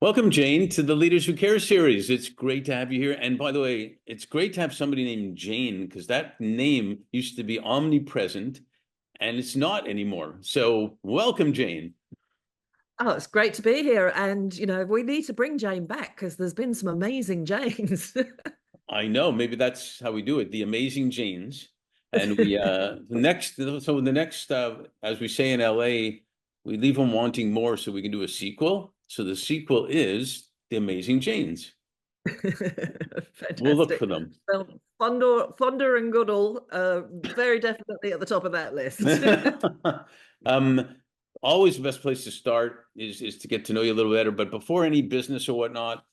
Welcome, Jane, to the Leaders Who Care series. It's great to have you here. And by the way, it's great to have somebody named Jane because that name used to be omnipresent and it's not anymore. So, welcome, Jane. Oh, it's great to be here. And, we need to bring Jane back because there's been some amazing Janes. I know, maybe that's how we do it, the amazing Janes. And the next, as we say in LA, we leave them wanting more so we can do a sequel. So the sequel is The Amazing Janes. We'll look Fantastic. for them. Well, Thunder and Goodall, very definitely at the top of that list. Um, always the best place to start is to get to know you a little better. But before any business or whatnot,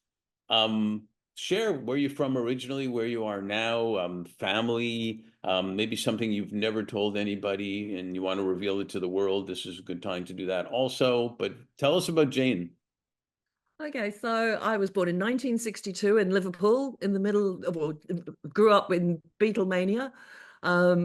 um, share where you're from originally, where you are now, family, maybe something you've never told anybody and you want to reveal it to the world. This is a good time to do that also. But tell us about Jane. Okay, so I was born in 1962 in Liverpool, in the middle, well, grew up in Beatlemania,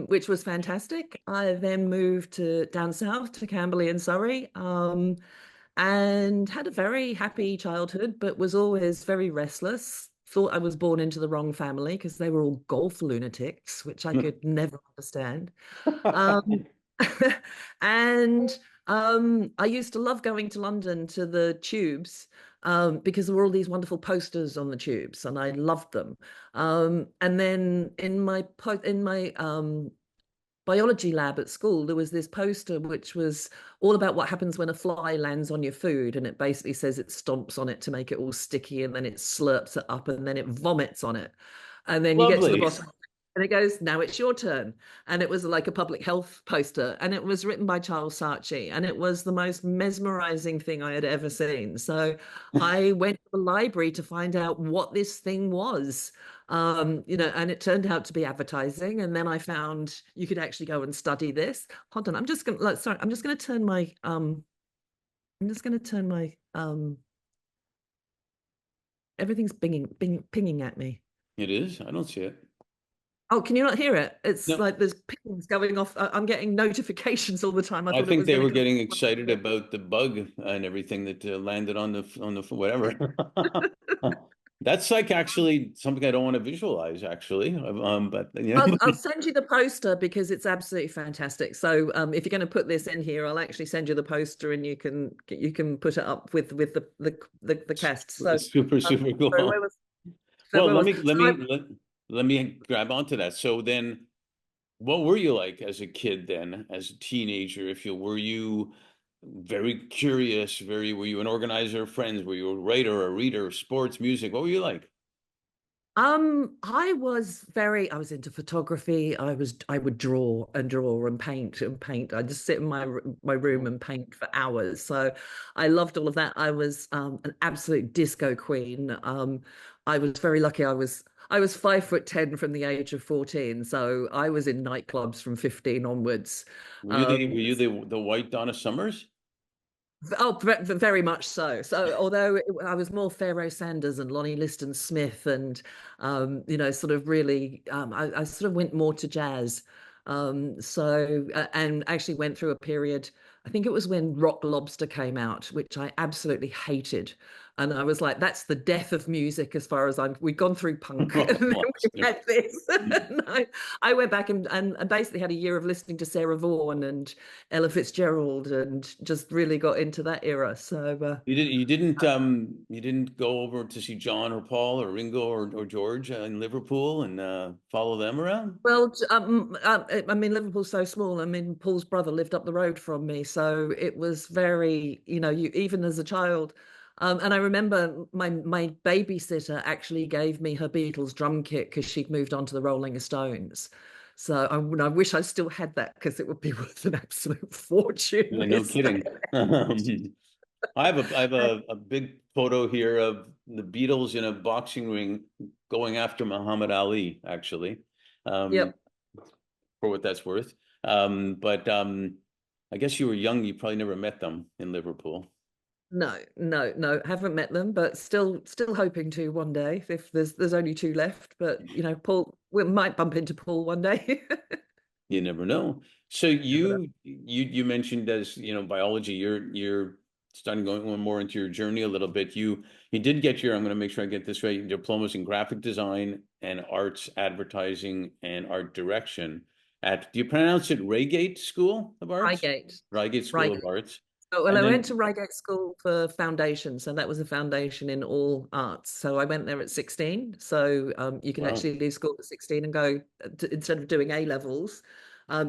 which was fantastic. I then moved to down south to Camberley in Surrey, and had a very happy childhood, but was always very restless. Thought I was born into the wrong family because they were all golf lunatics, which I could never understand. Um, and I used to love going to London to the tubes because there were all these wonderful posters on the tubes, and I loved them. And then in my biology lab at school, there was this poster which was all about what happens when a fly lands on your food. And it basically says it stomps on it to make it all sticky, and then it slurps it up, and then it vomits on it. And then you get to the Lovely. bottom and it goes, now it's your turn. And it was like a public health poster. And it was written by Charles Saatchi. And it was the most mesmerizing thing I had ever seen. So I went to the library to find out what this thing was, and it turned out to be advertising. And then I found you could actually go and study this. Hold on, I'm just gonna turn my everything's pinging at me. It is. I don't see it. Oh, can you not hear it? It's No, like there's pings going off. I'm getting notifications all the time. I I thought it think was they going were to getting excited about the bug and everything that landed on the whatever. That's like actually something I don't want to visualize, actually. But I'll send you the poster because it's absolutely fantastic. So if you're going to put this in here, I'll actually send you the poster and you can put it up with the cast. So super um, super so where cool. was so Well, where let was me let so I, me let, let me grab onto that. So then, what were you like as a kid then, as a teenager, if you were you very curious, were you an organizer of friends? Were you a writer, a reader, sports, music? What were you like? I was into photography. I would draw and draw and paint and paint. I just sit in my room and paint for hours. So I loved all of that. I was an absolute disco queen. I was very lucky. I was 5'10" from the age of 14. So I was in nightclubs from 15 onwards. Were you the Um, were you the white Donna Summers? Oh, very much so. So, although I was more Pharaoh Sanders and Lonnie Liston Smith, and sort of really, I sort of went more to jazz. And actually went through a period. I think it was when Rock Lobster came out, which I absolutely hated. And I was like, that's the death of music as far as we'd gone through punk and Rock then we Lobster. had this. And I went back and basically had a year of listening to Sarah Vaughan and Ella Fitzgerald and just really got into that era. So, You didn't go over to see John or Paul or Ringo or George in Liverpool and follow them around? I mean, Liverpool's so small. I mean, Paul's brother lived up the road from me. So it was very, you even as a child. And I remember my babysitter actually gave me her Beatles drum kit because she'd moved on to the Rolling Stones. So I wish I still had that because it would be worth an absolute fortune Yeah, no this day kidding. and I have a big photo here of the Beatles in a boxing ring going after Muhammad Ali, actually, um, Yep. for what that's worth. But I guess you were young, you probably never met them in Liverpool. No, no, no, haven't met them, but still hoping to one day if there's only two left. But Paul, we might bump into Paul one day. You never know. So Never know. you mentioned as biology, you're starting going more into your journey a little bit. You did get your, I'm going to make sure I get this right, diplomas in graphic design and arts advertising and art direction at, do you pronounce it Reigate School of Arts? Reigate. Reigate School of Arts. Oh, well, And I went to then, Reigate School for foundation, so that was a foundation in all arts. So I went there at 16. So you could wow. actually leave school at 16 and go instead of doing A levels,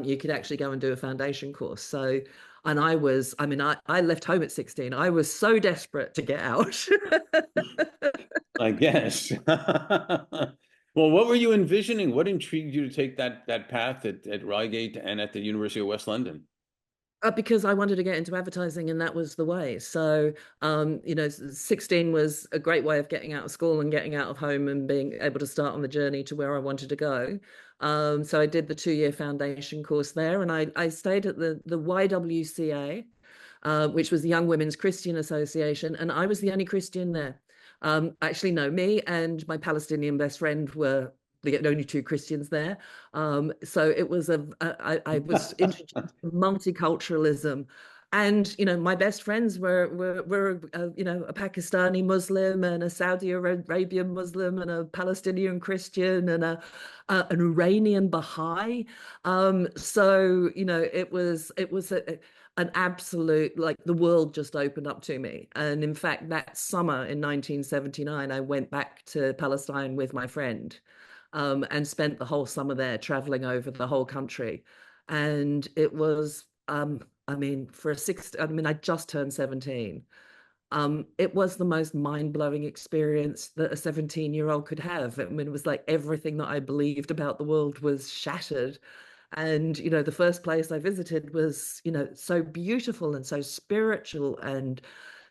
you could actually go and do a foundation course. So, and I mean, I left home at 16. I was so desperate to get out. I guess. Well, what were you envisioning? What intrigued you to take that path at Reigate and at the University of West London? Because I wanted to get into advertising, and that was the way. So, 16 was a great way of getting out of school and getting out of home and being able to start on the journey to where I wanted to go. So I did the 2-year foundation course there, and I stayed at the YWCA, which was the Young Women's Christian Association, and I was the only Christian there. Actually, no, me and my Palestinian best friend were the only two Christians there. So it was I was introduced to multiculturalism. And my best friends were a Pakistani Muslim and a Saudi Arabian Muslim and a Palestinian Christian and an Iranian Baha'i. So it was an absolute, like, the world just opened up to me. And in fact, that summer in 1979, I went back to Palestine with my friend, and spent the whole summer there, traveling over the whole country. And it was, I mean, I just turned 17. It was the most mind-blowing experience that a 17-year-old could have. I mean, it was like everything that I believed about the world was shattered. And, the first place I visited was, so beautiful and so spiritual and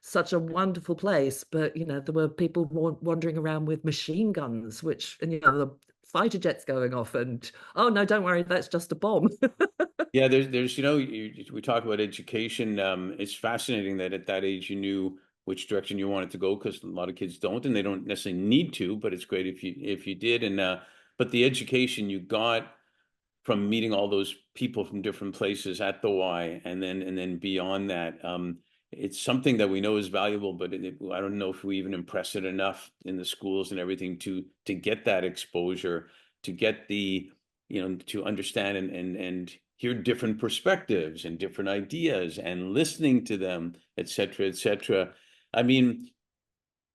such a wonderful place. But, there were people wandering around with machine guns, and, the fighter jets going off. And, oh, no, don't worry, that's just a bomb. Yeah, there's we talk about education. It's fascinating that at that age you knew which direction you wanted to go, because a lot of kids don't, and they don't necessarily need to, but it's great if you did. And but the education you got from meeting all those people from different places at the Y, and then beyond that, it's something that we know is valuable, but I don't know if we even impress it enough in the schools and everything to get that exposure, to get to understand and hear different perspectives and different ideas and listening to them, et cetera, et cetera. I mean,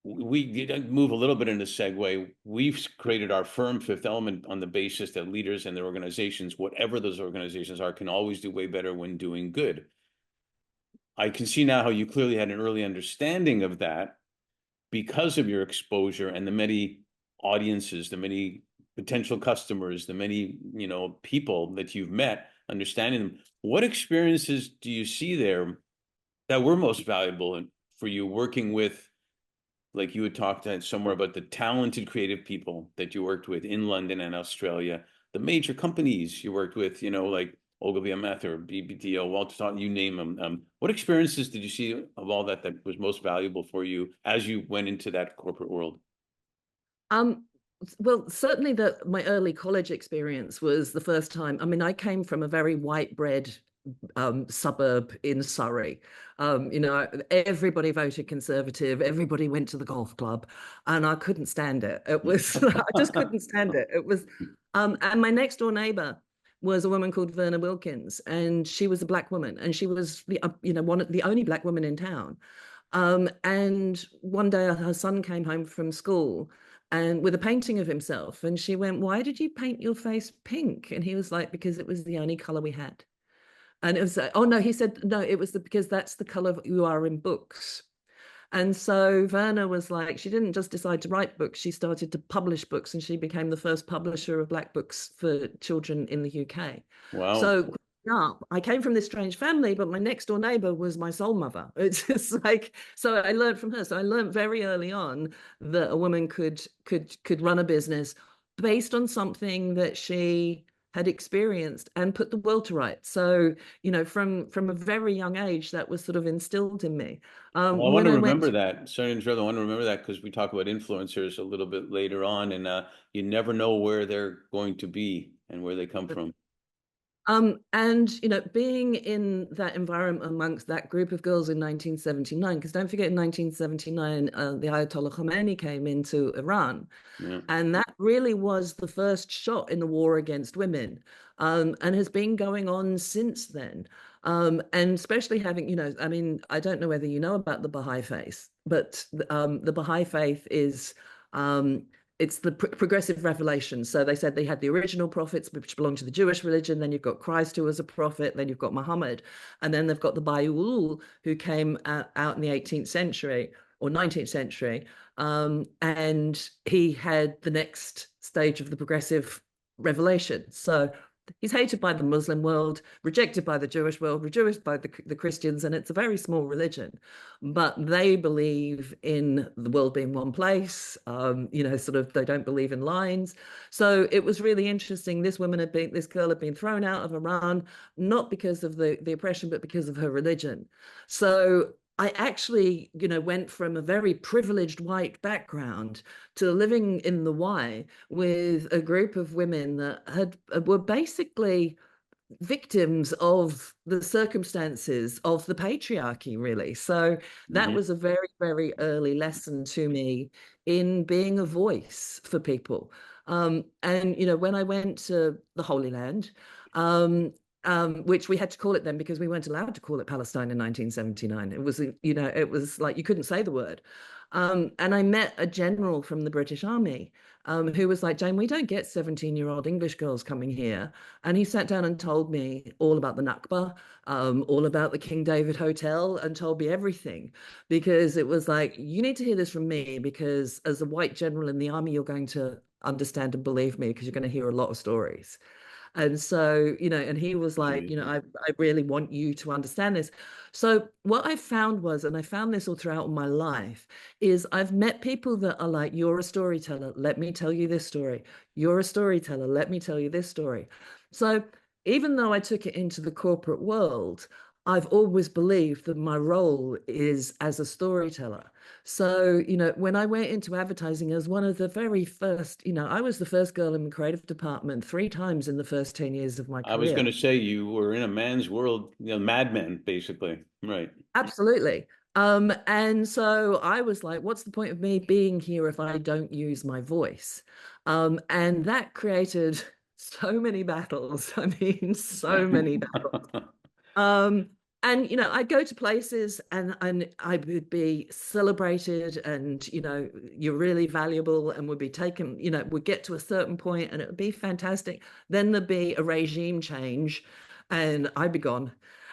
we move a little bit into segue. We've created our firm Fifth Element on the basis that leaders and their organizations, whatever those organizations are, can always do way better when doing good. I can see now how you clearly had an early understanding of that because of your exposure and the many audiences, the many potential customers, the many, people that you've met, understanding them. What experiences do you see there that were most valuable for you working with, like you had talked somewhere about the talented creative people that you worked with in London and Australia, the major companies you worked with, like Ogilvy and Mather, BBDO, Walter Scott, you name them. What experiences did you see of all that was most valuable for you as you went into that corporate world? Um, well, certainly my early college experience was the first time. I mean, I came from a very white bread suburb in Surrey. Everybody voted Conservative, everybody went to the golf club, and I couldn't stand it. It was, I just couldn't stand it. It was, and my next door neighbor was a woman called Verna Wilkins, and she was a black woman, and she was one of the only black woman in town. And one day her son came home from school and with a painting of himself, and she went, "Why did you paint your face pink?" And he was like, "Because it was the only color we had." And it was like, oh no, he said, no, it was because that's the color you are in books. And so Verna was like, she didn't just decide to write books, she started to publish books, and she became the first publisher of black books for children in the UK. Wow. So growing up, I came from this strange family, but my next door neighbor was my soul mother. It's just like, so I learned from her. So I learned very early on that a woman could run a business based on something that she had experienced and put the world to rights. So, from a very young age, that was sort of instilled in me. Well, I want When to I went remember that. Sorry to interrupt. I want to remember that because we talk about influencers a little bit later on, and you never know where they're going to be and where they come to from. And being in that environment amongst that group of girls in 1979, because don't forget in 1979, the Ayatollah Khomeini came into Iran, Yeah. and that really was the first shot in the war against women, and has been going on since then. And especially having, I mean, I don't know whether you know about the Baha'i faith, but the Baha'i faith is um, it's the progressive revelation. So they said they had the original prophets, which belong to the Jewish religion. Then you've got Christ, who was a prophet. Then you've got Muhammad. And then they've got the Baiul, who came out in the 18th century or 19th century. And he had the next stage of the progressive revelation. So he's hated by the Muslim world, rejected by the Jewish world, rejected by the Christians, and it's a very small religion. But they believe in the world being one place. Sort of they don't believe in lines. So it was really interesting. This girl had been thrown out of Iran, not because of the oppression, but because of her religion. So I actually, went from a very privileged white background to living in the Y with a group of women that were basically victims of the circumstances of the patriarchy, really. So that Hmm. was a very, very early lesson to me in being a voice for people. And when I went to the Holy Land, which we had to call it then because we weren't allowed to call it Palestine in 1979. It was like you couldn't say the word. And I met a general from the British Army who was like, Jane, we don't get 17-year-old English girls coming here. And he sat down and told me all about the Nakba, all about the King David Hotel, and told me everything. Because it was like, you need to hear this from me, because as a white general in the army, you're going to understand and believe me, because you're going to hear a lot of stories. And so, and he was like, Amazing. I really want you to understand this. So what I found was, and I found this all throughout my life, is I've met people that are like, you're a storyteller. Let me tell you this story. You're a storyteller. Let me tell you this story. So even though I took it into the corporate world, I've always believed that my role is as a storyteller. So, when I went into advertising as one of the very first, I was the first girl in the creative department 3 times in the first 10 years of my I was going career. to say you were in a man's world, Mad Men, basically. Right. Absolutely. And so I was like, what's the point of me being here if I don't use my voice? And that created so many battles. I mean, so many battles. Um, and I'd go to places and I would be celebrated, and you're really valuable, and would be taken, would get to a certain point and it would be fantastic. Then there'd be a regime change and I'd be gone.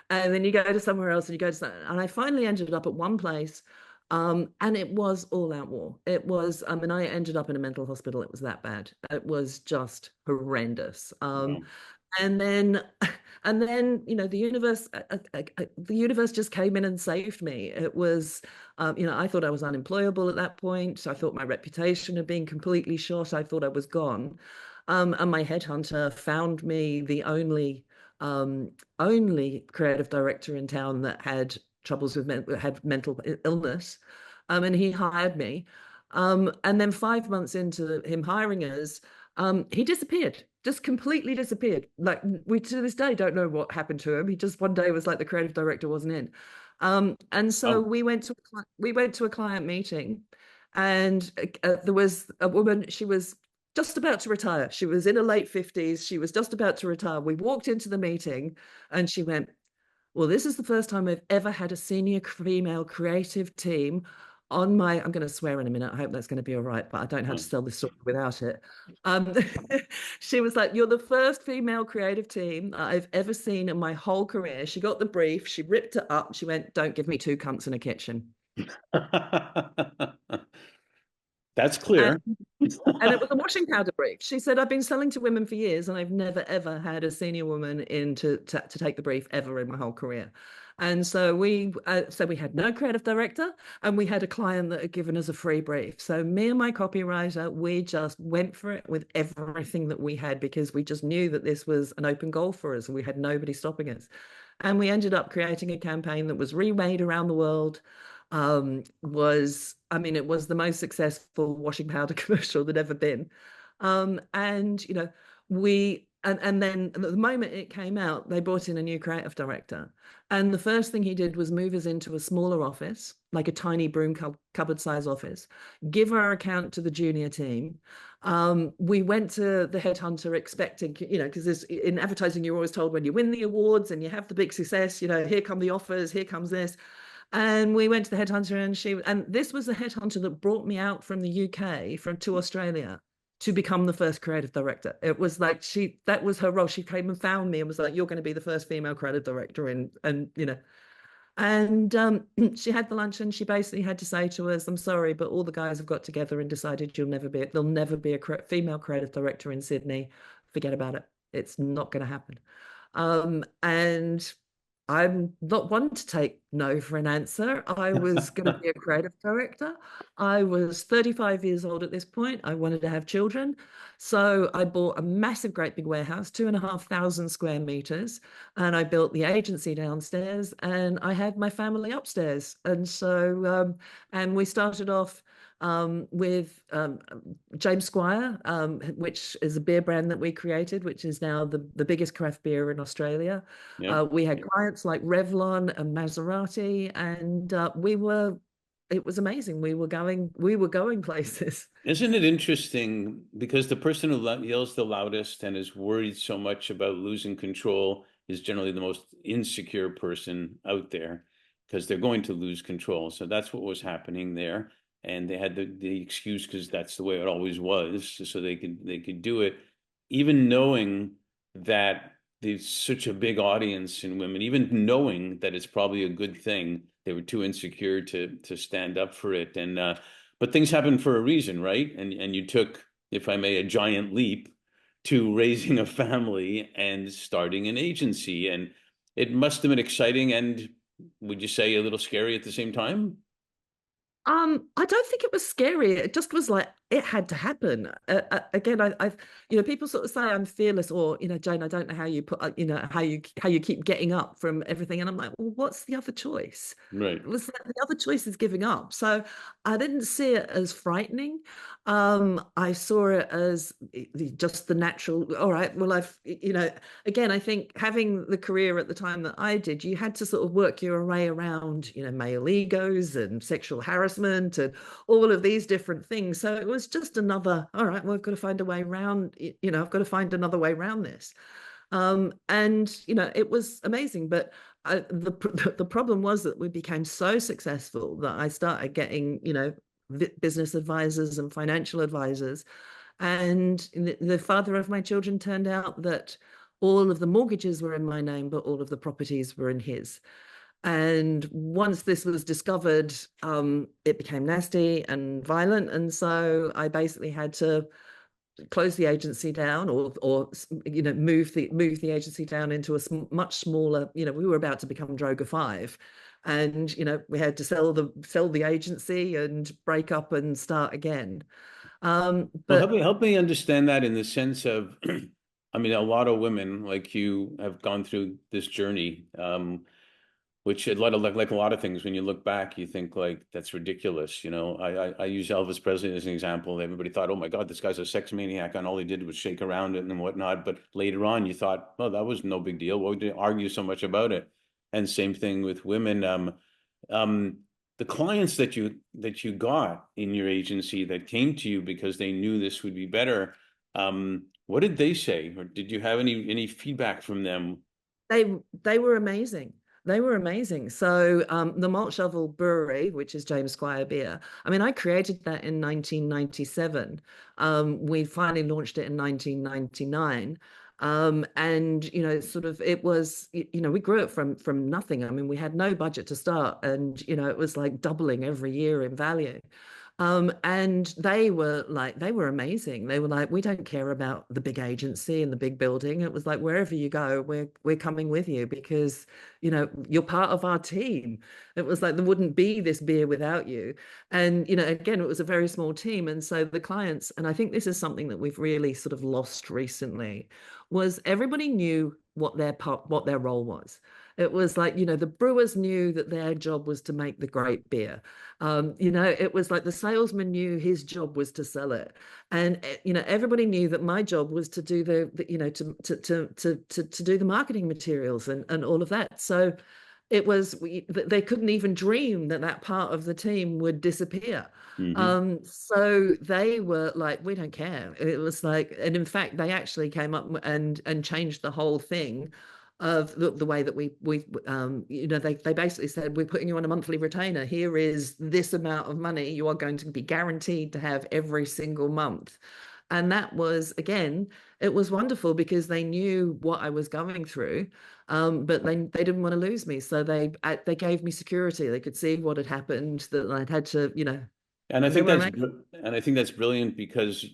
And then you go to somewhere else and you go to and I finally ended up at one place. And it was all out war. It was, I mean, I ended up in a mental hospital. It was that bad. It was just horrendous. Wow. And then the universe just came in and saved me. It was I thought I was unemployable at that point. I thought my reputation had been completely shot. I thought I was gone. And my headhunter found me the only creative director in town that had troubles with had mental illness. And he hired me. And then 5 months into him hiring us, he disappeared, just completely disappeared. Like, we to this day don't know what happened to him. He just one day was like the creative director wasn't in. And so Oh, we went to a client meeting, and there was a woman. She was just about to retire. She was in her late 50s. She was just about to retire. We walked into the meeting, and she went, well, this is the first time I've ever had a senior female creative team on my, I'm going to swear in a minute. I hope that's going to be all right, but I don't know how to fine. sell this story without it. Um, she was like, you're the first female creative team I've ever seen in my whole career. She got the brief, she ripped it up. She went, don't give me two cunts in a kitchen. That's And clear. And it was a washing powder brief. She said, I've been selling to women for years and I've never, ever had a senior woman in to take the brief ever in my whole career. And so we had no creative director, and we had a client that had given us a free brief. So me and my copywriter, we just went for it with everything that we had, because we just knew that this was an open goal for us and we had nobody stopping us. And we ended up creating a campaign that was remade around the world. It was the most successful washing powder commercial that ever been. And we and then the moment it came out, they brought in a new creative director. And the first thing he did was move us into a smaller office, like a tiny broom cupboard size office, give our account to the junior team. We went to the headhunter expecting, because in advertising, you're always told when you win the awards and you have the big success, here come the offers, here comes this. And we went to the headhunter, and this was the headhunter that brought me out from the UK to Australia to become the first creative director. It was like that was her role. She came and found me and was like, "You're going to be the first female creative director," and she had the lunch, and she basically had to say to us, "I'm sorry, but all the guys have got together and decided there'll never be a female creative director in Sydney. Forget about it. It's not going to happen." And I'm not one to take no for an answer. I was going to be a creative director. I was 35 years old at this point. I wanted to have children. So I bought a massive, great big warehouse, 2,500 square meters, and I built the agency downstairs, and I had my family upstairs. And so, and we started off with James Squire, which is a beer brand that we created, which is now the biggest craft beer in Australia. Yeah. We had clients like Revlon and Maserati, and it was amazing. We were going places. Isn't it interesting because the person who yells the loudest and is worried so much about losing control is generally the most insecure person out there because they're going to lose control. So that's what was happening there. And they had the excuse because that's the way it always was, so they could do it, even knowing that there's such a big audience in women, even knowing that it's probably a good thing. They were too insecure to stand up for it. And but things happen for a reason, right? And you took, if I may, a giant leap to raising a family and starting an agency. And it must have been exciting and, would you say, a little scary at the same time? I don't think it was scary. It just was like it had to happen. Again, people sort of say I'm fearless, or Jane, I don't know how you put, how you keep getting up from everything, and I'm like, well, what's the other choice? Right. It was like the other choice is giving up. So I didn't see it as frightening. I saw it as just the natural. All right, well, again, I think having the career at the time that I did, you had to sort of work your way around, male egos and sexual harassment and all of these different things. So it was just another, all right, well, I've got to find a way around, I've got to find another way around this. And it was amazing. But the problem was that we became so successful that I started getting, business advisors and financial advisors. And the father of my children turned out that all of the mortgages were in my name, but all of the properties were in his. And once this was discovered, it became nasty and violent. And so I basically had to close the agency down, or move the agency down into a much smaller. We were about to become Droga 5, and we had to sell the agency and break up and start again. Well, But help me understand that in the sense of, I mean, a lot of women like you have gone through this journey, which a lot of like a lot of things, when you look back, you think like that's ridiculous. I use Elvis Presley as an example. Everybody thought, oh my God, this guy's a sex maniac, and all he did was shake around it and whatnot. But later on, you thought, well, that was no big deal. Why would you argue so much about it? And same thing with women. The clients that you got in your agency that came to you because they knew this would be better, what did they say? Or did you have any feedback from them? they were amazing. They were amazing. So the Malt Shovel Brewery, which is James Squire beer, I mean, I created that in 1997. We finally launched it in 1999. And sort of it was, we grew it from nothing. I mean, we had no budget to start, and it was like doubling every year in value. And they were amazing. They were like, we don't care about the big agency and the big building. It was like, wherever you go, we're coming with you, because, you're part of our team. It was like there wouldn't be this beer without you. And, again, it was a very small team. And so the clients, and I think this is something that we've really sort of lost recently, was everybody knew what their role was. It was like, the brewers knew that their job was to make the great beer. It was like the salesman knew his job was to sell it. And, everybody knew that my job was to do to do the marketing materials and all of that. So it was, they couldn't even dream that that part of the team would disappear. Hmm. So they were like, we don't care. It was like, and in fact, they actually came up and changed the whole thing of the way that they basically said, we're putting you on a monthly retainer. Here is this amount of money you are going to be guaranteed to have every single month. And that was, again, it was wonderful because they knew what I was going through, but they didn't want to lose me. So they gave me security. They could see what had happened, that I'd had to, And I they think were that's amazing. and I think that's brilliant because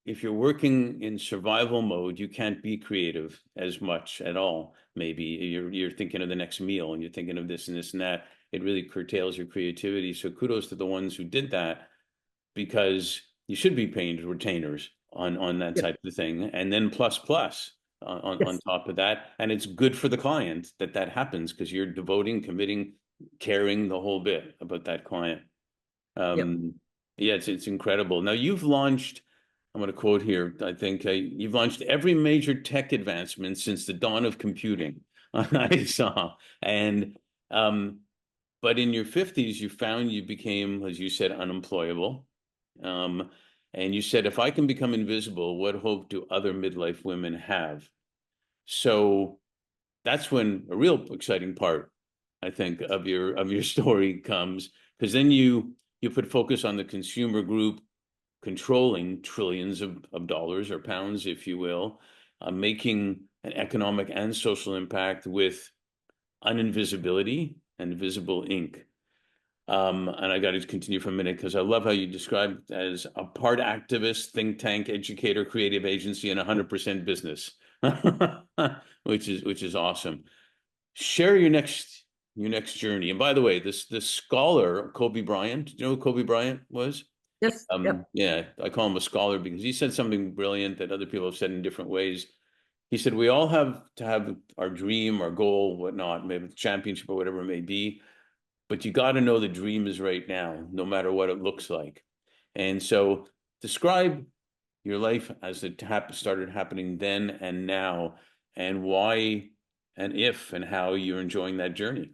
if you're working in survival mode, you can't be creative as much at all. Maybe you're thinking of the next meal and you're thinking of this and this and that. It really curtails your creativity. So kudos to the ones who did that because you should be paying retainers on that Yep. type of thing, and then plus on Yes. top of that, and it's good for the client that that happens because you're devoting, committing, caring the whole bit about that client. Yep. Um, yeah, it's incredible. Now you've launched, I'm going to quote here, I think you've launched every major tech advancement since the dawn of computing. I saw. And but in your 50s, you found you became, as you said, unemployable. Um, and you said, if I can become invisible, what hope do other midlife women have? So that's when a real exciting part, I think, of your story comes, because then you put focus on the consumer group controlling trillions of dollars or pounds, if you will, making an economic and social impact with uninvisibility and visible ink. And I got to continue for a minute because I love how you described as a part activist, think tank, educator, creative agency, and 100% business, which is awesome. Share your next journey. And by the way, this scholar Kobe Bryant, do you know who Kobe Bryant was? Yes. Yep. Yeah, I call him a scholar because he said something brilliant that other people have said in different ways. He said we all have to have our dream, our goal, whatnot, maybe the championship or whatever it may be, but you got to know the dream is right now, no matter what it looks like. And so describe your life as it started happening then and now, and why and if and how you're enjoying that journey.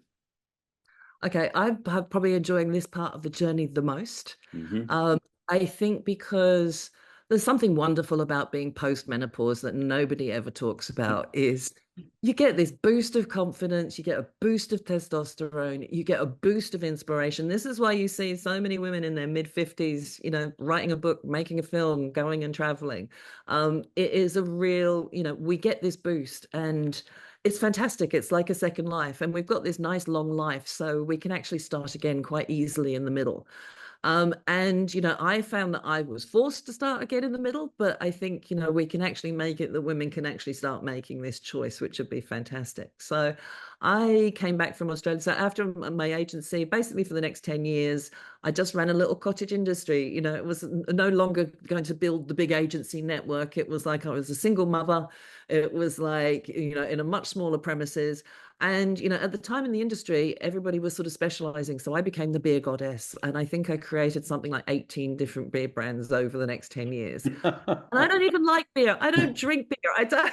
Okay, I'm probably enjoying this part of the journey the most. Hmm. Um, I think because there's something wonderful about being post-menopause that nobody ever talks about is you get this boost of confidence, you get a boost of testosterone, you get a boost of inspiration. This is why you see so many women in their mid 50s, writing a book, making a film, going and traveling. It is a real, we get this boost and it's fantastic. It's like a second life. And we've got this nice long life. So we can actually start again quite easily in the middle. And I found that I was forced to start again in the middle, but I think, we can actually make it that women can actually start making this choice, which would be fantastic. So I came back from Australia. So after my agency, basically for the next 10 years, I just ran a little cottage industry. It was no longer going to build the big agency network. It was like I was a single mother. It was like, in a much smaller premises. And, at the time in the industry, everybody was sort of specializing. So I became the beer goddess. And I think I created something like 18 different beer brands over the next 10 years. And I don't even like beer. I don't drink beer. I don't,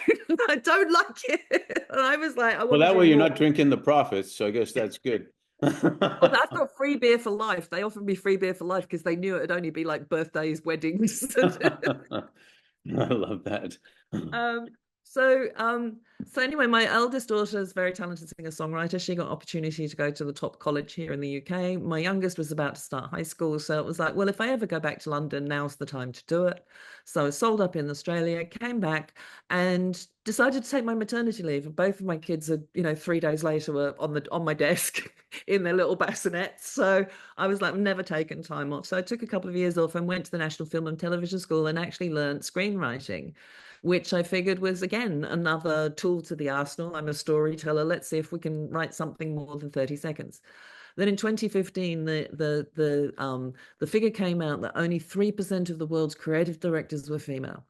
I don't like it. And I was like, I Well, want to that way drink you're more. not drinking the profits, so I guess that's good. Oh, I've got free beer for life. They offered me free beer for life because they knew it'd only be like birthdays, weddings. I love that. Um, so so anyway, my eldest daughter is a very talented singer-songwriter. She got opportunity to go to the top college here in the UK. My youngest was about to start high school, so it was like, well, if I ever go back to London, now's the time to do it. So I sold up in Australia, came back, and decided to take my maternity leave. And both of my kids are, 3 days later were on my desk in their little bassinets. So I was like, I'm never taken time off. So I took a couple of years off and went to the National Film and Television School and actually learned screenwriting, which I figured was again another tool to the arsenal. I'm a storyteller. Let's see if we can write something more than 30 seconds. Then in 2015, the figure came out that only 3% of the world's creative directors were female.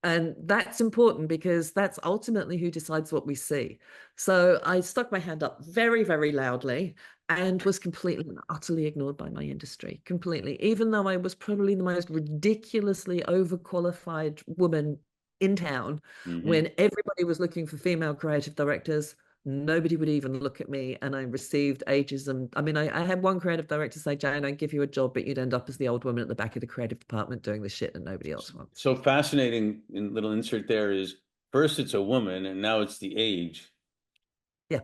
And that's important because that's ultimately who decides what we see. So I stuck my hand up very, very loudly and was completely and utterly ignored by my industry, completely, even though I was probably the most ridiculously overqualified woman in town. Hmm. When everybody was looking for female creative directors, nobody would even look at me. And I received ageism. I mean, I had one creative director say, Jane, I'd give you a job, but you'd end up as the old woman at the back of the creative department doing the shit that nobody else wants. So fascinating. In little insert there is first it's a woman, and now it's the age. Yeah.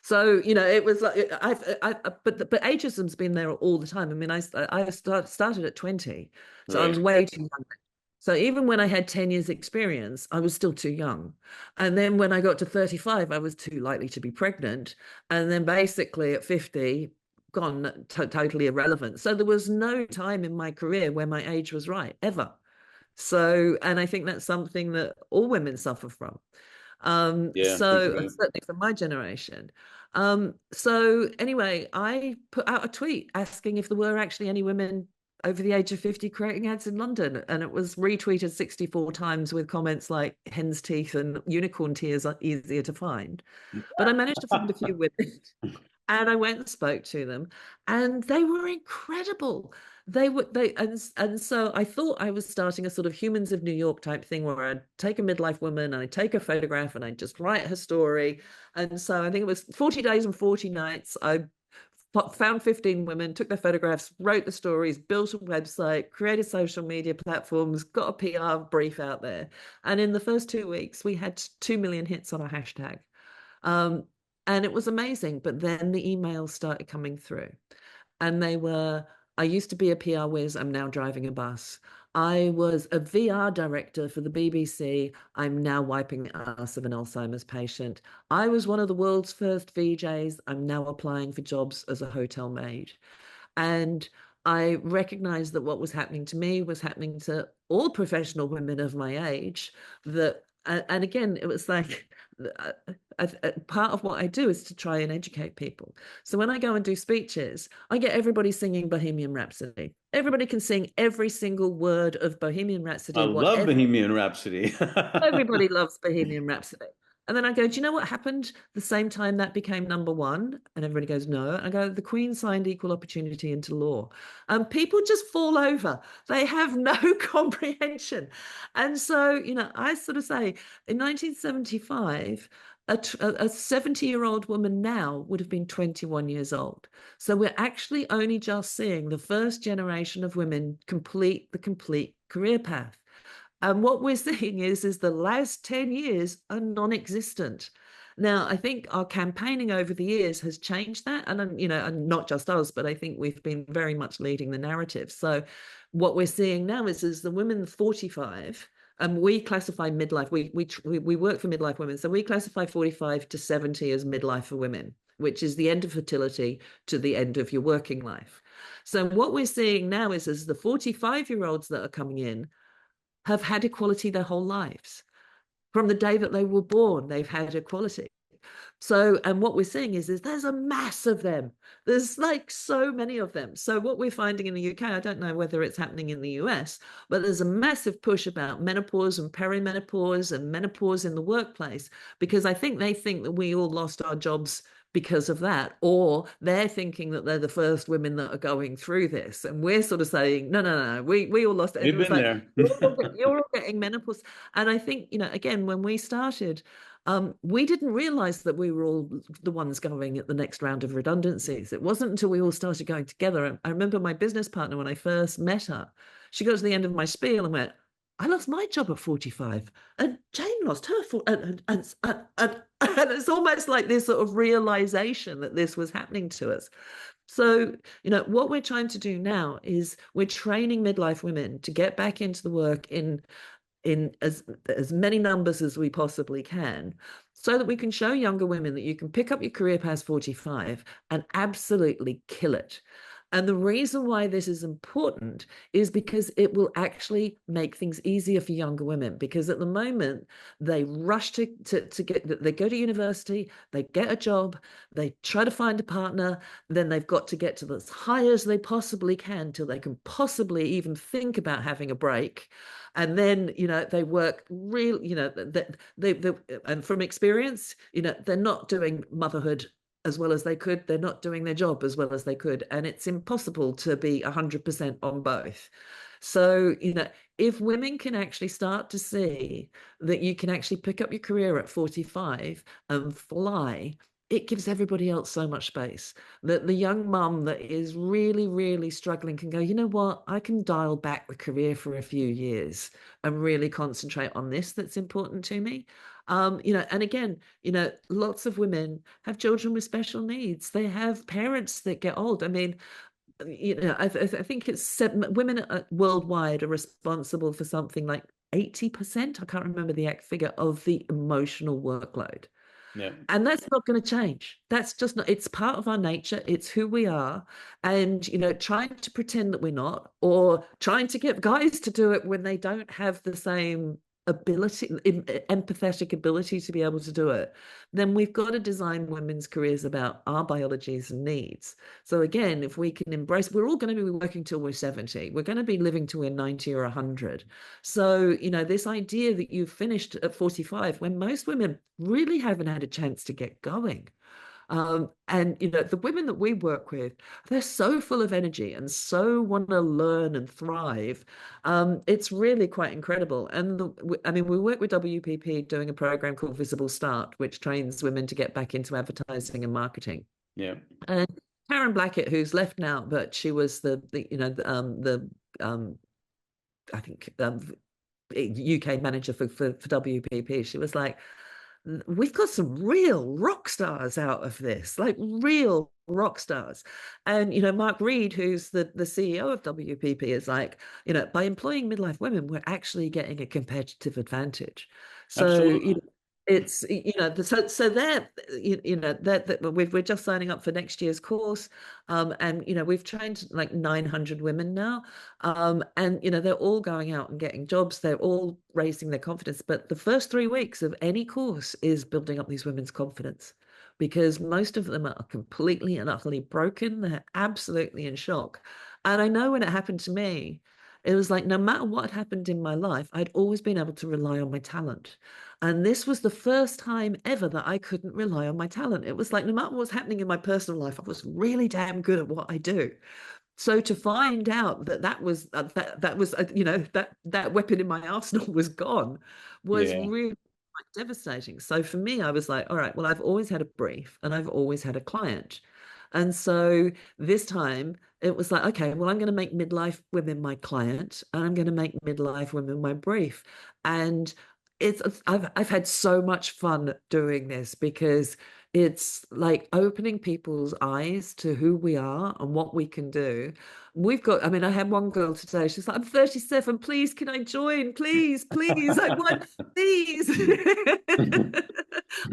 So, it was like but ageism's been there all the time. I mean, started at 20, so I Right. was way too young. So even when I had 10 years experience, I was still too young. And then when I got to 35, I was too likely to be pregnant. And then basically at 50, gone totally irrelevant. So there was no time in my career where my age was right, ever. So, and I think that's something that all women suffer from. Yeah, I think So you're right. certainly for my generation. So anyway, I put out a tweet asking if there were actually any women over the age of 50 creating ads in London. And it was retweeted 64 times with comments like hen's teeth and unicorn tears are easier to find. But I managed to find a few women. And I went and spoke to them, and they were incredible. And so I thought I was starting a sort of Humans of New York type thing where I'd take a midlife woman and I'd take a photograph and I'd just write her story. And so I think it was 40 days and 40 nights. I found 15 women, took their photographs, wrote the stories, built a website, created social media platforms, got a PR brief out there. And in the first 2 weeks, we had 2 million hits on a hashtag. Um, and it was amazing. But then the emails started coming through, and they were, I used to be a PR whiz, I'm now driving a bus. I was a VR director for the BBC. I'm now wiping the ass of an Alzheimer's patient. I was one of the world's first VJs. I'm now applying for jobs as a hotel maid. And I recognized that what was happening to me was happening to all professional women of my age. And again, it was like part of what I do is to try and educate people. So when I go and do speeches, I get everybody singing Bohemian Rhapsody. Everybody can sing every single word of Bohemian I Rhapsody, love whatever. Bohemian Rhapsody. Everybody loves Bohemian Rhapsody. And then I go, do you know what happened the same time that became number one? And everybody goes, no. And I go, the Queen signed equal opportunity into law. And people just fall over. They have no comprehension. And so, I sort of say in 1975, a 70-year-old woman now would have been 21 years old. So we're actually only just seeing the first generation of women complete the complete career path. And what we're seeing is the last 10 years are non-existent. Now, I think our campaigning over the years has changed that. And not just us, but I think we've been very much leading the narrative. So what we're seeing now is the women 45, and we classify midlife, we work for midlife women. So we classify 45 to 70 as midlife for women, which is the end of fertility to the end of your working life. So what we're seeing now is the 45-year-olds that are coming in have had equality their whole lives. From the day that they were born, they've had equality. So, and what we're seeing is there's a mass of them. There's like so many of them. So, what we're finding in the UK, I don't know whether it's happening in the US, but there's a massive push about menopause and perimenopause and menopause in the workplace, because I think they think that we all lost our jobs because of that, or they're thinking that they're the first women that are going through this. And we're sort of saying, no, no, no, we all lost it. And We've it was been like, there. you're all getting menopause. And I think, again, when we started, we didn't realize that we were all the ones going at the next round of redundancies. It wasn't until we all started going together. I remember my business partner, when I first met her, she got to the end of my spiel and went, I lost my job at 45, and Jane lost her. And it's almost like this sort of realization that this was happening to us. So, what we're trying to do now is we're training midlife women to get back into the work in as many numbers as we possibly can, so that we can show younger women that you can pick up your career past 45 and absolutely kill it. And the reason why this is important is because it will actually make things easier for younger women. Because at the moment, they rush to get, they go to university, they get a job, they try to find a partner, then they've got to get to as high as they possibly can till they can possibly even think about having a break. And then, they work real, they and from experience, they're not doing motherhood as well as they could. They're not doing their job as well as they could. And it's impossible to be 100% on both. So, if women can actually start to see that you can actually pick up your career at 45 and fly, it gives everybody else so much space that the young mum that is really, really struggling can go, you know what, I can dial back the career for a few years and really concentrate on this that's important to me. And again, lots of women have children with special needs. They have parents that get old. I mean, I think it's women worldwide are responsible for something like 80%. I can't remember the exact figure of the emotional workload. Yeah. And that's not going to change. That's just not, it's part of our nature. It's who we are. And, trying to pretend that we're not, or trying to get guys to do it when they don't have the same ability, empathetic ability to be able to do it, then we've got to design women's careers about our biologies and needs. So again, if we can embrace, we're all going to be working till we're 70. We're going to be living till we're 90 or 100. So, this idea that you've finished at 45 when most women really haven't had a chance to get going. And the women that we work with, they're so full of energy and so want to learn and thrive. It's really quite incredible. And I mean, we work with WPP doing a program called Visible Start, which trains women to get back into advertising and marketing. Yeah. And Karen Blackett, who's left now, but she was I think UK manager for WPP. She was like, we've got some real rock stars out of this, like real rock stars. And, Mark Reed, who's the CEO of WPP, is like, by employing midlife women, we're actually getting a competitive advantage. So, Absolutely. it's, so they're, that we're just signing up for next year's course. And, we've trained like 900 women now. And, they're all going out and getting jobs. They're all raising their confidence. But the first 3 weeks of any course is building up these women's confidence, because most of them are completely and utterly broken. They're absolutely in shock. And I know when it happened to me, it was like no matter what happened in my life, I'd always been able to rely on my talent. And this was the first time ever that I couldn't rely on my talent. It was like no matter what was happening in my personal life, I was really damn good at what I do. So to find out that that was that weapon in my arsenal was gone was Yeah. really quite devastating. So for me, I was like, all right, well, I've always had a brief and I've always had a client. And so this time it was like, okay, well, I'm going to make midlife women my client and I'm going to make midlife women my brief. And I've had so much fun doing this because it's like opening people's eyes to who we are and what we can do. I mean, I had one girl today, she's like, I'm 37, please, can I join? Please, please, I want, please.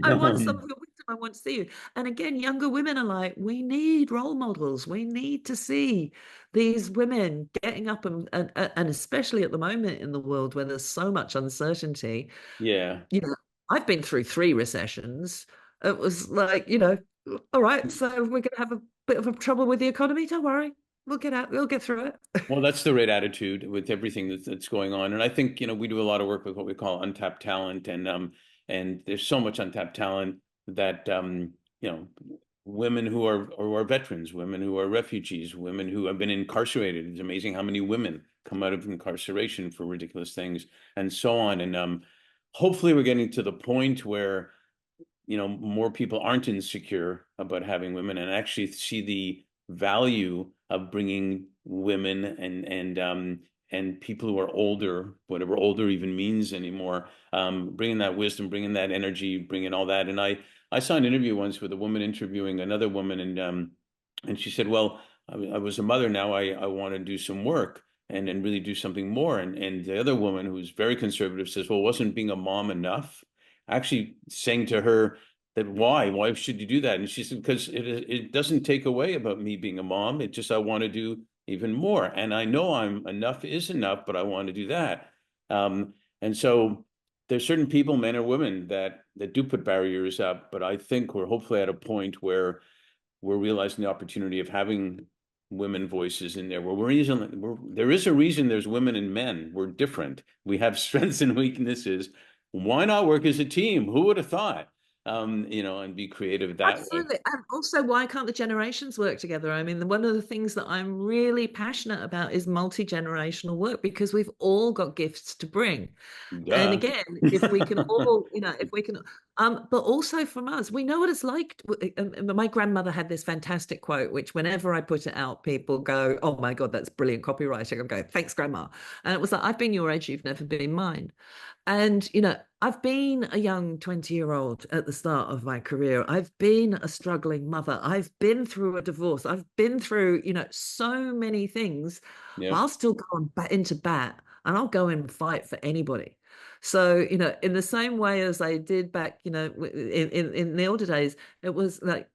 I want some of your wisdom, I want to see you. And again, younger women are like, we need role models. We need to see these women getting up and especially at the moment in the world where there's so much uncertainty, Yeah. I've been through 3 recessions. It was like, all right, so we're going to have a bit of a trouble with the economy. Don't worry. We'll get out. We'll get through it. Well, that's the right attitude with everything that's going on. And I think, we do a lot of work with what we call untapped talent, and there's so much untapped talent that you know, women who are veterans, women who are refugees, women who have been incarcerated. It's amazing how many women come out of incarceration for ridiculous things and so on. And hopefully we're getting to the point where more people aren't insecure about having women and actually see the value of bringing women and people who are older, whatever older even means anymore, bringing that wisdom, bringing that energy, bringing all that. And I saw an interview once with a woman interviewing another woman, and she said, "Well, I was a mother now. I want to do some work." And really do something more. And the other woman, who's very conservative, says, "Well, wasn't being a mom enough?" Actually saying to her that why should you do that? And she said, because it doesn't take away about me being a mom. It just I want to do even more, and I know I'm enough is enough, but I want to do that. And so there's certain people, men or women, that do put barriers up, but I think we're hopefully at a point where we're realizing the opportunity of having women voices in there. There is a reason there's women and men. We're different. We have strengths and weaknesses. Why not work as a team? Who would have thought? And be creative that way. Absolutely. And also, why can't the generations work together? I mean, one of the things that I'm really passionate about is multi-generational work because we've all got gifts to bring. And Duh. again, if we can all, if we can, but also from us, we know what it's like. My grandmother had this fantastic quote, which whenever I put it out, people go, "Oh my God, that's brilliant copywriting." I'm going, "Thanks, Grandma." And it was like, "I've been your age, you've never been mine." And, I've been a young 20-year-old at the start of my career. I've been a struggling mother. I've been through a divorce. I've been through, so many things, but Yeah. I'll still go into bat and I'll go and fight for anybody. So, in the same way as I did back, in the older days, it was like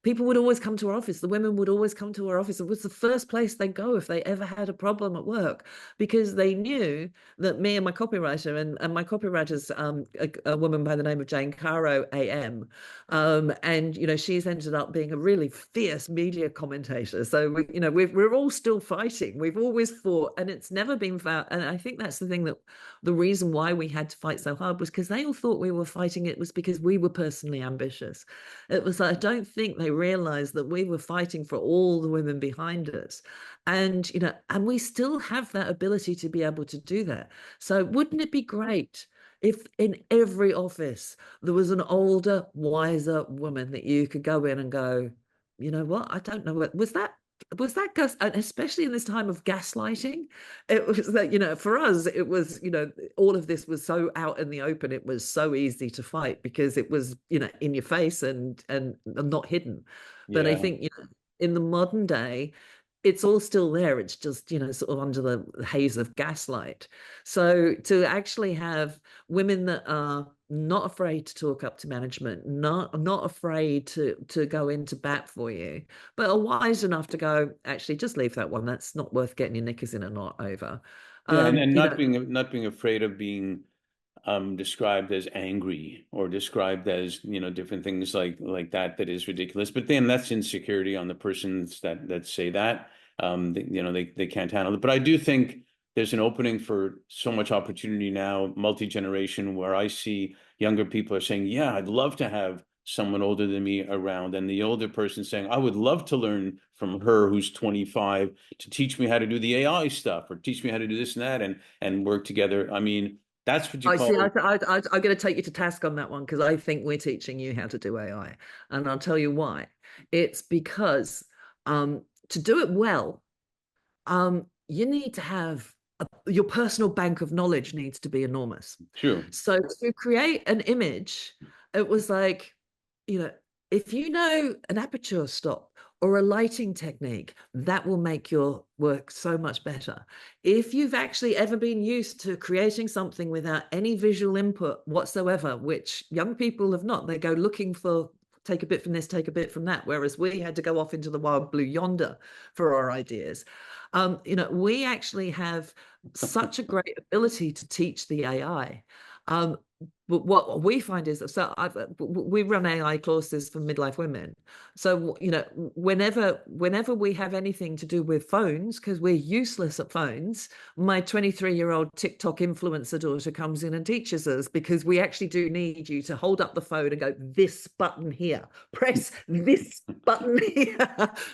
people would always come to our office. The women would always come to our office. It was the first place they go if they ever had a problem at work because they knew that me and my copywriter and my copywriter's a woman by the name of Jane Caro AM, and she's ended up being a really fierce media commentator. So we're all still fighting. We've always fought, and it's never been found. And I think that's the thing, that the reason why we had to fight so hard was because they all thought we were fighting it was because we were personally ambitious. It was, I don't think they realized that we were fighting for all the women behind us. And and we still have that ability to be able to do that. So wouldn't it be great if in every office there was an older, wiser woman that you could go in and go, "You know what, I don't know what was that gas," and especially in this time of gaslighting. It was that, for us, it was, all of this was so out in the open. It was so easy to fight because it was, in your face and not hidden. But I Yeah. think, in the modern day, it's all still there. It's just, sort of under the haze of gaslight. So to actually have women that are not afraid to talk up to management, not afraid to go into bat for you, but are wise enough to go, "Actually, just leave that one. That's not worth getting your knickers in a knot over." Yeah, and You know, not being afraid of being described as angry or described as different things like that is ridiculous. But then that's insecurity on the persons that say that. They can't handle it. But I do think there's an opening for so much opportunity now, multi-generation, where I see younger people are saying, "Yeah, I'd love to have someone older than me around," and the older person saying, "I would love to learn from her who's 25 to teach me how to do the AI stuff or teach me how to do this and that and work together." I mean, that's what you I see. call. I'm going to take you to task on that one because I think we're teaching you how to do AI, and I'll tell you why. It's because to do it well, you need to have your personal bank of knowledge needs to be enormous. True. So to create an image, it was like, you know, if you know an aperture stop or a lighting technique, that will make your work so much better. If you've actually ever been used to creating something without any visual input whatsoever, which young people have not, they go looking for, take a bit from this, take a bit from that, whereas we had to go off into the wild blue yonder for our ideas. We actually have such a great ability to teach the AI. But what we find is, we run AI courses for midlife women. So, whenever we have anything to do with phones, because we're useless at phones, my 23-year-old TikTok influencer daughter comes in and teaches us, because we actually do need you to hold up the phone and go, "This button here, press this button here,"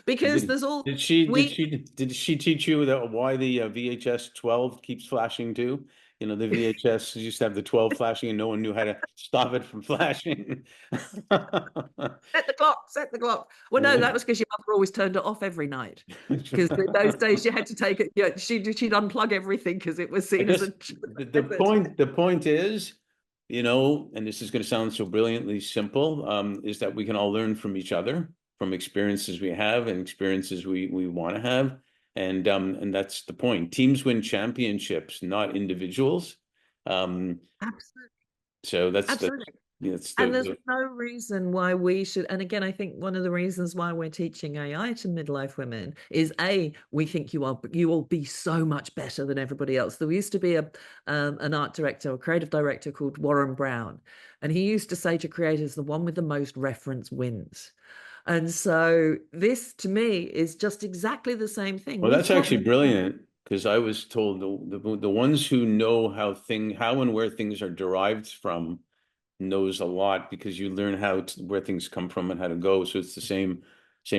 because Did, there's all did she did we she did she teach you that why the VHS 12 keeps flashing too? The VHS used to have the 12 flashing and no one knew how to stop it from flashing. set the clock. Well, no, Yeah. that was because your mother always turned it off every night. Because in those days you had to take it. Yeah, she'd unplug everything because it was I seen as guess a the method. point is, and this is going to sound so brilliantly simple, is that we can all learn from each other, from experiences we have and experiences we want to have. And that's the point. Teams win championships, not individuals. Um, Absolutely, so that's absolutely. that's And there's the no reason why we should. And again, I think one of the reasons why we're teaching AI to midlife women is, we think you will be so much better than everybody else. There used to be an art director or creative director called Warren Brown, and he used to say to creators, "The one with the most reference wins." And so this to me is just exactly the same thing. Well, We've that's got actually brilliant because I was told the ones who know how and where things are derived from knows a lot because you learn where things come from and how to go. So it's the same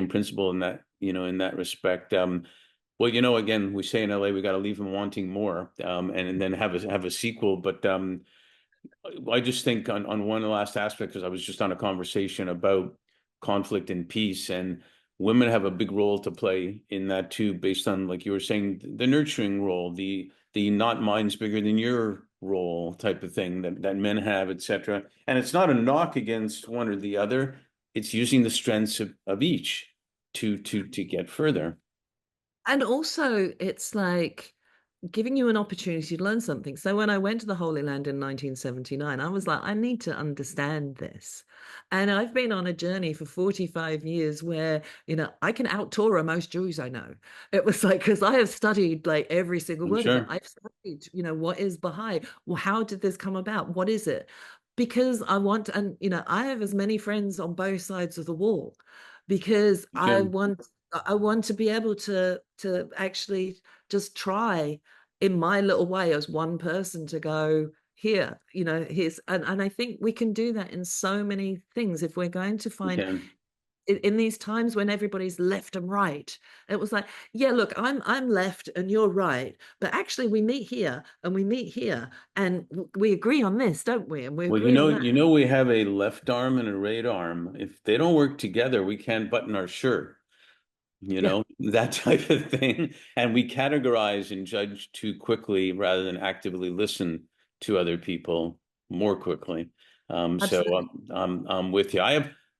principle in that, in that respect. Well, again, we say in LA we got to leave them wanting more, and then have a sequel. But I just think on one last aspect, because I was just on a conversation about conflict and peace, and women have a big role to play in that too, based on, like you were saying, the nurturing role, the not mine's bigger than your role type of thing that men have, etc. And it's not a knock against one or the other. It's using the strengths of each to get further. and also it's like giving you an opportunity to learn something. So when I went to the Holy Land in 1979, I was like, I need to understand this. And I've been on a journey for 45 years where, I can out-Torah most Jews I know. It was like, because I have studied like every single I'm word of it. sure. I've studied, what is Baha'i? Well, how did this come about? What is it? Because I want, and I have as many friends on both sides of the wall because You should. I want to be able to actually just try in my little way as one person to go here, here's and I think we can do that in so many things if we're going to You find can. in these times when everybody's left and right. It was like, yeah, look, I'm left and you're right, but actually we meet here and we meet here and we agree on this, don't we? And we Well, agree on that. we have a left arm and a right arm. If they don't work together, we can't button our shirt, Yeah, that type of thing. And we categorize and judge too quickly rather than actively listen to other people more quickly. So absolutely. I'm with you. I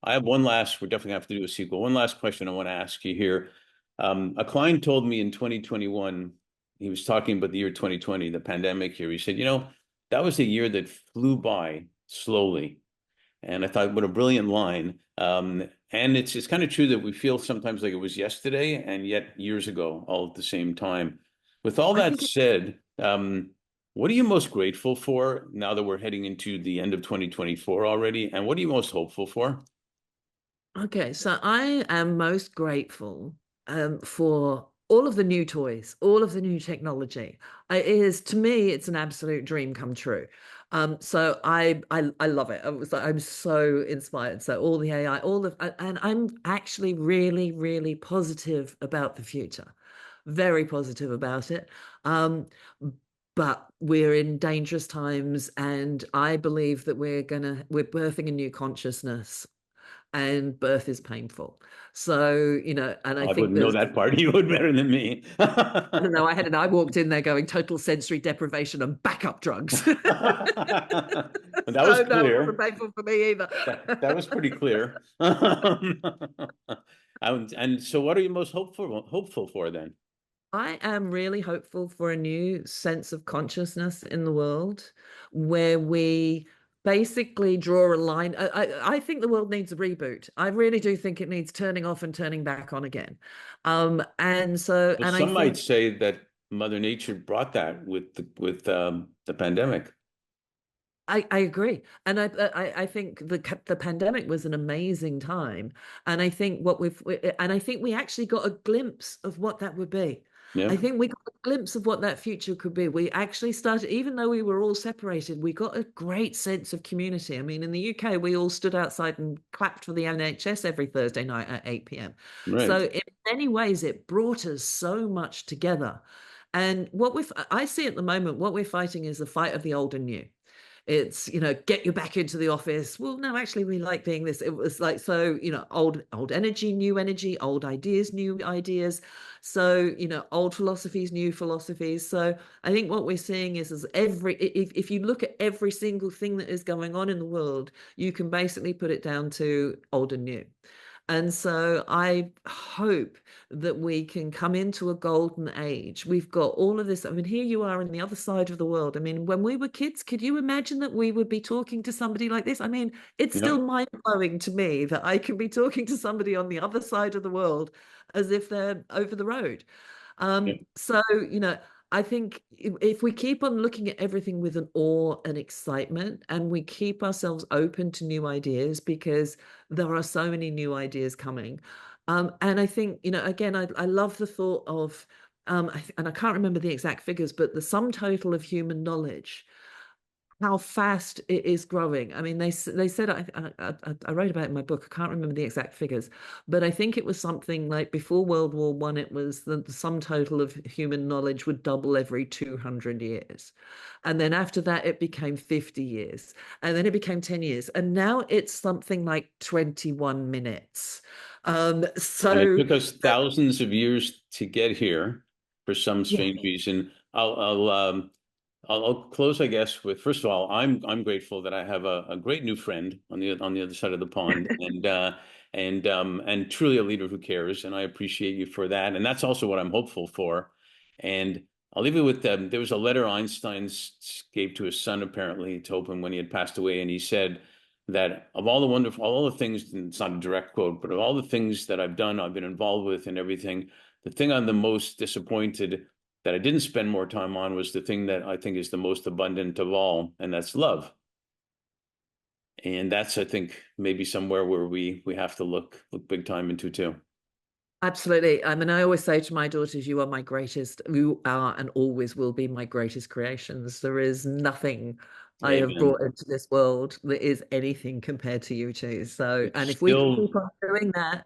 have one last, we're definitely gonna have to do a sequel. One last question I want to ask you here. A client told me in 2021, he was talking about the year 2020, the pandemic year. He said, that was a year that flew by slowly. And I thought, what a brilliant line. And it's kind of true that we feel sometimes like it was yesterday and yet years ago, all at the same time. With all I that think said, what are you most grateful for now that we're heading into the end of 2024 already? And what are you most hopeful for? Okay, so I am most grateful for all of the new toys, all of the new technology. It is to me, it's an absolute dream come true. So I love it. I'm so inspired. So all the AI, and I'm actually really, really positive about the future. Very positive about it. But we're in dangerous times, and I believe that we're birthing a new consciousness and birth is painful. So, and I I think wouldn't know there's, that part. You would better than me. I don't know, I walked in there going total sensory deprivation and backup drugs. That was So no, it wasn't clear. painful for me either. That was pretty clear. And so what are you most hopeful for then? I am really hopeful for a new sense of consciousness in the world where we basically draw a line. I think the world needs a reboot. I really do think it needs turning off and turning back on again. Well, And I some might think say that Mother Nature brought that with the pandemic. I agree, and I think the pandemic was an amazing time, and I think and I think we actually got a glimpse of what that would be. Yeah, I think we got a glimpse of what that future could be. We actually started, even though we were all separated, we got a great sense of community. I mean, in the UK, we all stood outside and clapped for the NHS every Thursday night at 8 p.m. So right. in many ways, it brought us so much together. And I see at the moment, what we're fighting is the fight of the old and new. It's, get you back into the office. Well, no, actually, we like being this. It was like, so, old energy, old ideas, new ideas. So, old philosophies, new philosophies. So I think what we're seeing is if you look at every single thing that is going on in the world, you can basically put it down to old and new. And so I hope that we can come into a golden age. We've got all of this. I mean, here you are in the other side of the world. I mean, when we were kids, could you imagine that we would be talking to somebody like this? I mean, it's Yeah, still mind-blowing to me that I can be talking to somebody on the other side of the world as if they're over the road. yeah. So, I think if we keep on looking at everything with an awe and excitement, and we keep ourselves open to new ideas, because there are so many new ideas coming. And I think, again, I love the thought of, and I can't remember the exact figures, but the sum total of human knowledge, how fast it is growing. I mean, they said, I wrote about it in my book. I can't remember the exact figures, but I think it was something like before World War One, it was the sum total of human knowledge would double every 200 years. And then after that, it became 50 years. And then it became 10 years. And now it's something like 21 minutes. And it So took us thousands of years to get here for some yeah, strange reason. I'll close, I guess, with first of all, I'm grateful that I have a great new friend on the other side of the pond, and truly a leader who cares, and I appreciate you for that. And that's also what I'm hopeful for. And I'll leave it with there was a letter Einstein gave to his son apparently to open when he had passed away, and he said that of all the things, and it's not a direct quote, but of all the things that I've done, I've been involved with and everything, the thing I'm the most disappointed that I didn't spend more time on was the thing that I think is the most abundant of all, and that's love. And that's, I think, maybe somewhere where we have to look big time into too. absolutely. I mean, I always say to my daughters, you are my greatest, you are and always will be my greatest creations. There is nothing I have Amen. brought into this world that is anything compared to you two. So, It's and if we can still keep on doing that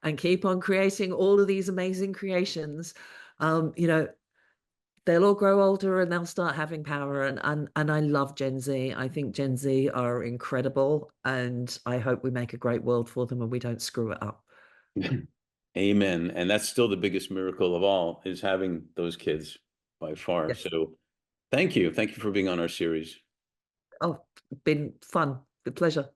and keep on creating all of these amazing creations, um, you know, they'll all grow older and they'll start having power. And I love Gen Z. I think Gen Z are incredible, and I hope we make a great world for them and we don't screw it up. amen. And that's still the biggest miracle of all is having those kids by far. Yes. So thank you. Thank you for being on our series. Oh, been fun. Good pleasure.